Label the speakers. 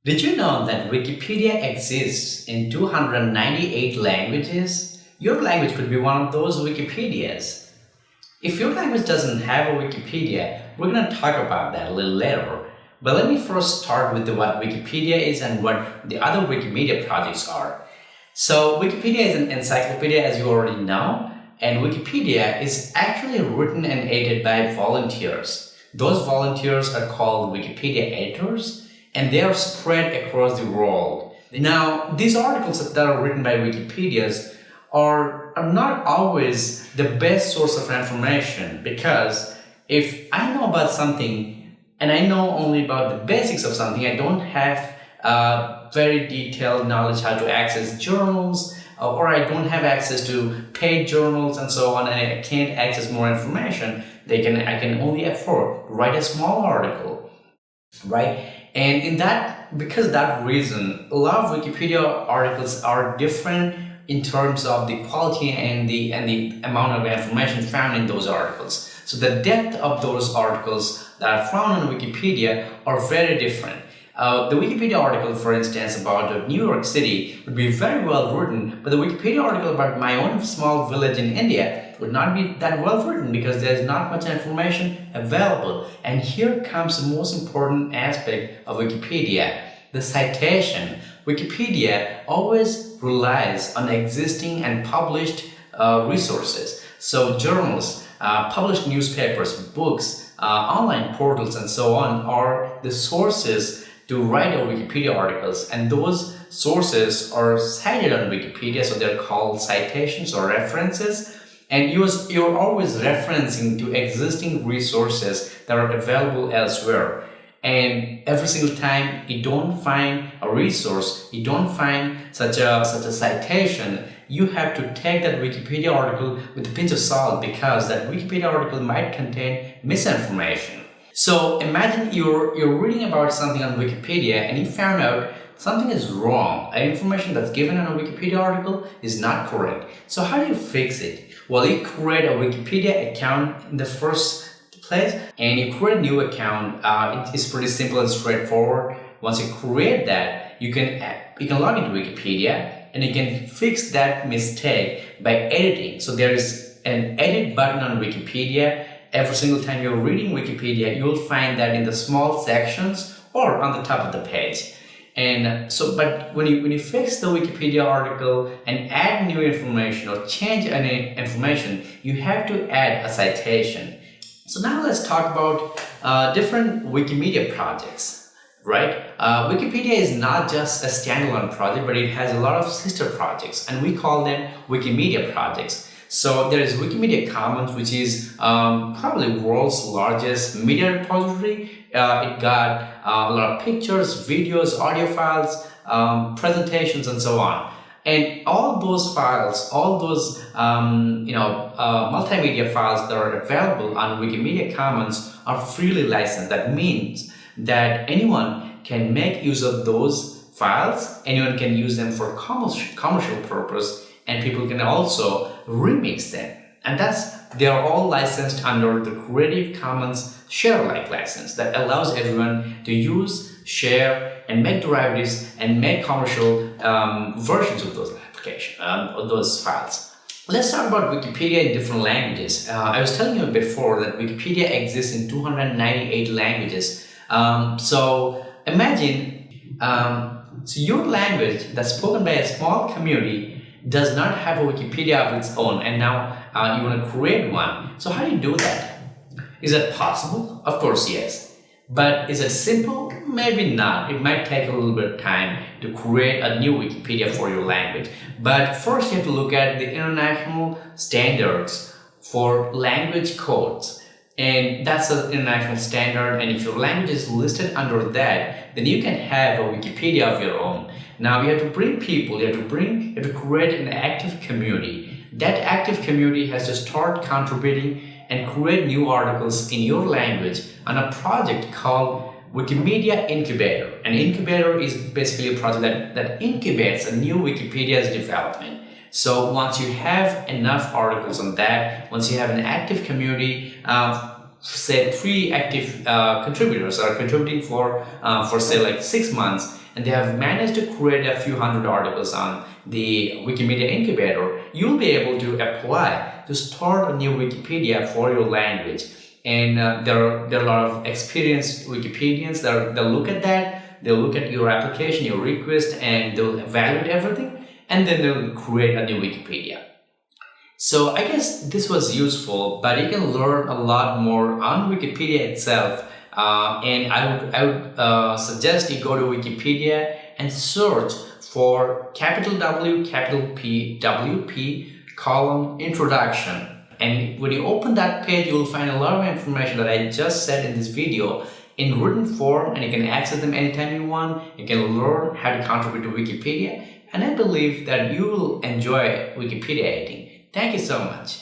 Speaker 1: Did you know that Wikipedia exists in 298 languages? Your language could be one of those Wikipedias. If your language doesn't have a Wikipedia, we're going to talk about that a little later. But let me first start with what Wikipedia is and what the other Wikimedia projects are. So Wikipedia is an encyclopedia, as you already know, and Wikipedia is actually written and edited by volunteers. Those volunteers are called Wikipedia editors, and they are spread across the world. Now, these articles that are written by Wikipedias are not always the best source of information, because if I know about something and I know only about the basics of something, I don't have very detailed knowledge how to access journals, or I don't have access to paid journals and so on, and I can't access more information, I can only afford to write a small article, right? And because that reason, a lot of Wikipedia articles are different in terms of the quality and the amount of information found in those articles. So the depth of those articles that are found on Wikipedia are very different. The Wikipedia article, for instance, about New York City would be very well written, but the Wikipedia article about my own small village in India would not be that well written because there's not much information available. And here comes the most important aspect of Wikipedia, the citation. Wikipedia always relies on existing and published resources. So journals, published newspapers, books, online portals, and so on are the sources to write our Wikipedia articles, and those sources are cited on Wikipedia, so they're called citations or references. And you're always referencing to existing resources that are available elsewhere. And every single time you don't find a resource, you don't find such a citation, you have to take that Wikipedia article with a pinch of salt, because that Wikipedia article might contain misinformation. So imagine you're reading about something on Wikipedia and you found out something is wrong. Information that's given in a Wikipedia article is not correct. So how do you fix it? Well, you create a Wikipedia account in the first place, and you create a new account. It's pretty simple and straightforward. Once you create that, you can log into Wikipedia and you can fix that mistake by editing. So there is an edit button on Wikipedia. Every single time you're reading Wikipedia, you'll find that in the small sections or on the top of the page. And so, but when you fix the Wikipedia article and add new information or change any information, you have to add a citation. So now let's talk about different Wikimedia projects, right? Wikipedia is not just a standalone project, but it has a lot of sister projects, and we call them Wikimedia projects. So there is Wikimedia Commons, which is probably world's largest media repository. It got a lot of pictures, videos, audio files, presentations, and so on. And all those files, all those multimedia files that are available on Wikimedia Commons are freely licensed. That means that anyone can make use of those files. Anyone can use them for commercial purpose, and people can also remix them. And they are all licensed under the Creative Commons share-alike license that allows everyone to use, share, and make derivatives and make commercial versions of those applications, of those files. Let's talk about Wikipedia in different languages. I was telling you before that Wikipedia exists in 298 languages. So imagine, so your language that's spoken by a small community does not have a Wikipedia of its own, and now you want to create one. So how do you do that? Is that possible? Of course, yes. But is it simple? Maybe not. It might take a little bit of time to create a new Wikipedia for your language. But first you have to look at the international standards for language codes. And that's an international standard, and if your language is listed under that, then you can have a Wikipedia of your own. Now you have to bring people, you have to create an active community. That active community has to start contributing and create new articles in your language on a project called Wikimedia Incubator. An incubator is basically a project that incubates a new Wikipedia's development. So once you have enough articles on that, once you have an active community, say 3 active contributors are contributing for say like 6 months, and they have managed to create a few hundred articles on the Wikimedia incubator, you'll be able to apply to start a new Wikipedia for your language. And there are a lot of experienced Wikipedians that they'll look at that, they'll look at your application, your request, and they'll evaluate everything, and then they'll create a new Wikipedia. So I guess this was useful, but you can learn a lot more on Wikipedia itself. And I would suggest you go to Wikipedia and search for capital W, capital P, WP, column, introduction. And when you open that page, you will find a lot of information that I just said in this video in written form, and you can access them anytime you want. You can learn how to contribute to Wikipedia, and I believe that you will enjoy Wikipedia editing. Thank you so much.